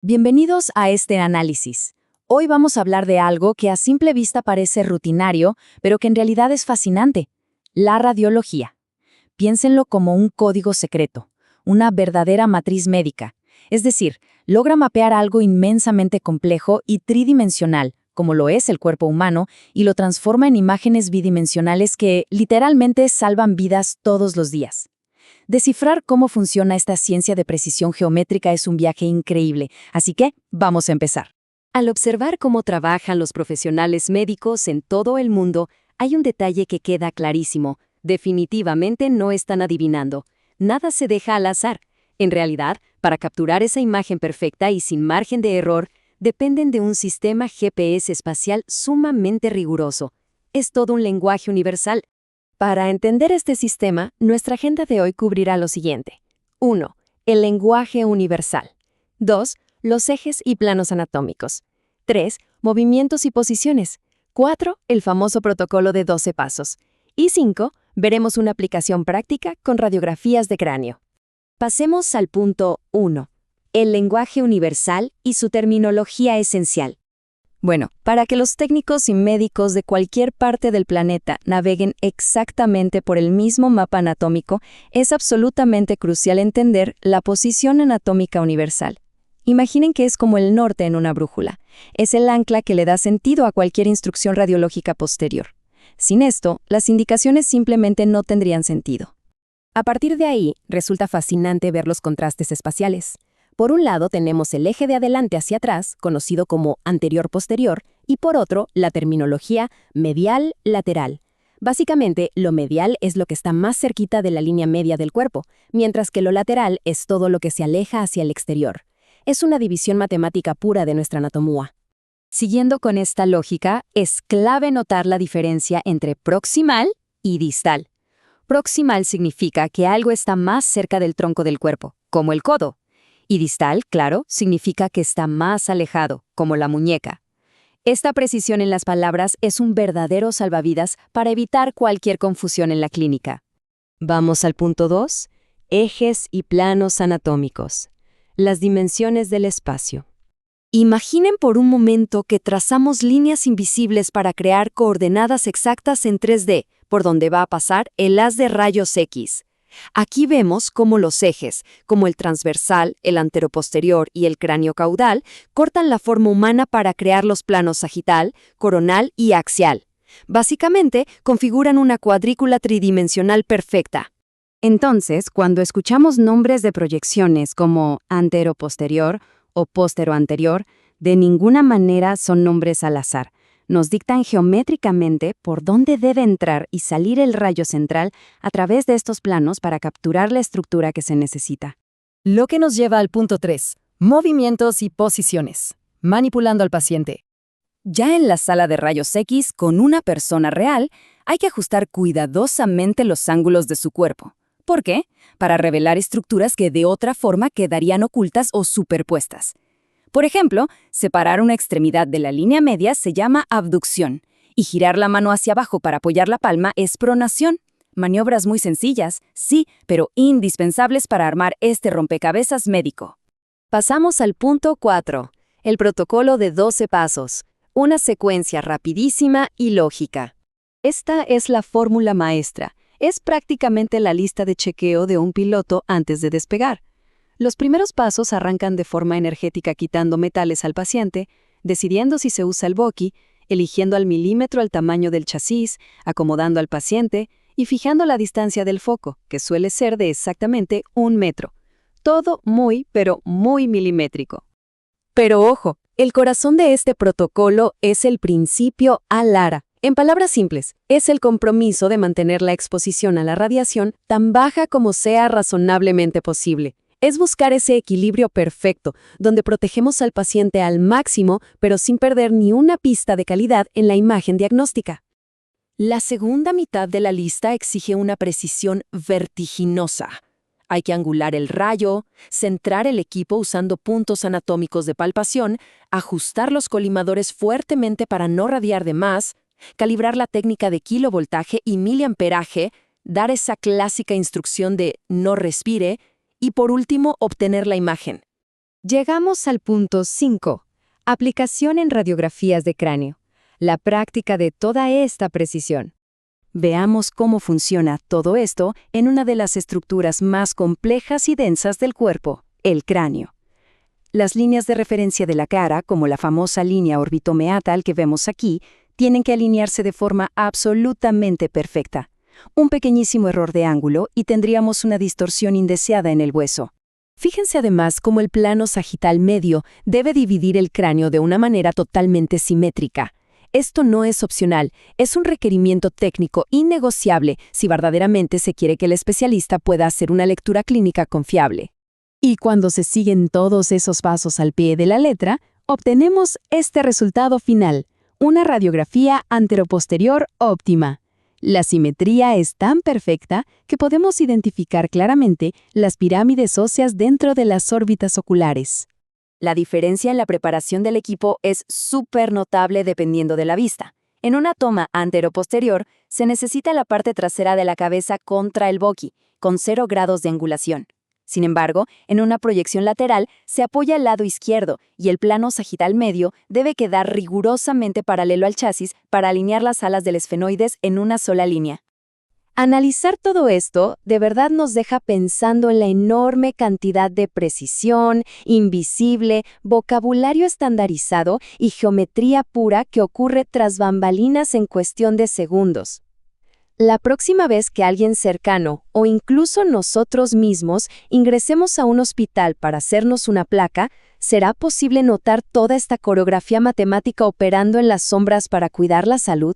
Bienvenidos a este análisis. Hoy vamos a hablar de algo que a simple vista parece rutinario, pero que en realidad es fascinante: la radiología. Piénsenlo como un código secreto, una verdadera matriz médica. Es decir, logra mapear algo inmensamente complejo y tridimensional, como lo es el cuerpo humano, y lo transforma en imágenes bidimensionales que, literalmente, salvan vidas todos los días. Descifrar cómo funciona esta ciencia de precisión geométrica es un viaje increíble, así que vamos a empezar. Al observar cómo trabajan los profesionales médicos en todo el mundo, hay un detalle que queda clarísimo. Definitivamente no están adivinando. Nada se deja al azar. En realidad, para capturar esa imagen perfecta y sin margen de error, dependen de un sistema GPS espacial sumamente riguroso. Es todo un lenguaje universal. Para entender este sistema, nuestra agenda de hoy cubrirá lo siguiente. 1. El lenguaje universal. 2. Los ejes y planos anatómicos. 3. Movimientos y posiciones. 4. El famoso protocolo de 12 pasos. Y 5. Veremos una aplicación práctica con radiografías de cráneo. Pasemos al punto 1. El lenguaje universal y su terminología esencial. Bueno, para que los técnicos y médicos de cualquier parte del planeta naveguen exactamente por el mismo mapa anatómico, es absolutamente crucial entender la posición anatómica universal. Imaginen que es como el norte en una brújula. Es el ancla que le da sentido a cualquier instrucción radiológica posterior. Sin esto, las indicaciones simplemente no tendrían sentido. A partir de ahí, resulta fascinante ver los contrastes espaciales. Por un lado tenemos el eje de adelante hacia atrás, conocido como anterior-posterior, y por otro, la terminología medial-lateral. Básicamente, lo medial es lo que está más cerquita de la línea media del cuerpo, mientras que lo lateral es todo lo que se aleja hacia el exterior. Es una división matemática pura de nuestra anatomía. Siguiendo con esta lógica, es clave notar la diferencia entre proximal y distal. Proximal significa que algo está más cerca del tronco del cuerpo, como el codo. Y distal, claro, significa que está más alejado, como la muñeca. Esta precisión en las palabras es un verdadero salvavidas para evitar cualquier confusión en la clínica. Vamos al punto 2. Ejes y planos anatómicos. Las dimensiones del espacio. Imaginen por un momento que trazamos líneas invisibles para crear coordenadas exactas en 3D, por donde va a pasar el haz de rayos X. Aquí vemos cómo los ejes, como el transversal, el anteroposterior y el cráneo caudal, cortan la forma humana para crear los planos sagital, coronal y axial. Básicamente, configuran una cuadrícula tridimensional perfecta. Entonces, cuando escuchamos nombres de proyecciones como anteroposterior o póstero-anterior, de ninguna manera son nombres al azar. Nos dictan geométricamente por dónde debe entrar y salir el rayo central a través de estos planos para capturar la estructura que se necesita. Lo que nos lleva al punto 3. Movimientos y posiciones. Manipulando al paciente. Ya en la sala de rayos X, con una persona real, hay que ajustar cuidadosamente los ángulos de su cuerpo. ¿Por qué? Para revelar estructuras que de otra forma quedarían ocultas o superpuestas. Por ejemplo, separar una extremidad de la línea media se llama abducción, y girar la mano hacia abajo para apoyar la palma es pronación. Maniobras muy sencillas, sí, pero indispensables para armar este rompecabezas médico. Pasamos al punto 4. El protocolo de 12 pasos. Una secuencia rapidísima y lógica. Esta es la fórmula maestra. Es prácticamente la lista de chequeo de un piloto antes de despegar. Los primeros pasos arrancan de forma energética quitando metales al paciente, decidiendo si se usa el boqui, eligiendo al milímetro el tamaño del chasis, acomodando al paciente y fijando la distancia del foco, que suele ser de exactamente 1 metro. Todo muy, pero muy milimétrico. Pero ojo, el corazón de este protocolo es el principio ALARA. En palabras simples, es el compromiso de mantener la exposición a la radiación tan baja como sea razonablemente posible. Es buscar ese equilibrio perfecto, donde protegemos al paciente al máximo, pero sin perder ni una pista de calidad en la imagen diagnóstica. La segunda mitad de la lista exige una precisión vertiginosa. Hay que angular el rayo, centrar el equipo usando puntos anatómicos de palpación, ajustar los colimadores fuertemente para no radiar de más, calibrar la técnica de kilovoltaje y miliamperaje, dar esa clásica instrucción de no respire, y por último, obtener la imagen. Llegamos al punto 5. Aplicación en radiografías de cráneo. La práctica de toda esta precisión. Veamos cómo funciona todo esto en una de las estructuras más complejas y densas del cuerpo, el cráneo. Las líneas de referencia de la cara, como la famosa línea orbitomeatal que vemos aquí, tienen que alinearse de forma absolutamente perfecta. Un pequeñísimo error de ángulo y tendríamos una distorsión indeseada en el hueso. Fíjense además cómo el plano sagital medio debe dividir el cráneo de una manera totalmente simétrica. Esto no es opcional, es un requerimiento técnico innegociable si verdaderamente se quiere que el especialista pueda hacer una lectura clínica confiable. Y cuando se siguen todos esos pasos al pie de la letra, obtenemos este resultado final, una radiografía anteroposterior óptima. La simetría es tan perfecta que podemos identificar claramente las pirámides óseas dentro de las órbitas oculares. La diferencia en la preparación del equipo es súper notable dependiendo de la vista. En una toma anteroposterior, se necesita la parte trasera de la cabeza contra el boqui, con 0 grados de angulación. Sin embargo, en una proyección lateral se apoya el lado izquierdo y el plano sagital medio debe quedar rigurosamente paralelo al chasis para alinear las alas del esfenoides en una sola línea. Analizar todo esto de verdad nos deja pensando en la enorme cantidad de precisión, invisible, vocabulario estandarizado y geometría pura que ocurre tras bambalinas en cuestión de segundos. La próxima vez que alguien cercano, o incluso nosotros mismos, ingresemos a un hospital para hacernos una placa, ¿será posible notar toda esta coreografía matemática operando en las sombras para cuidar la salud?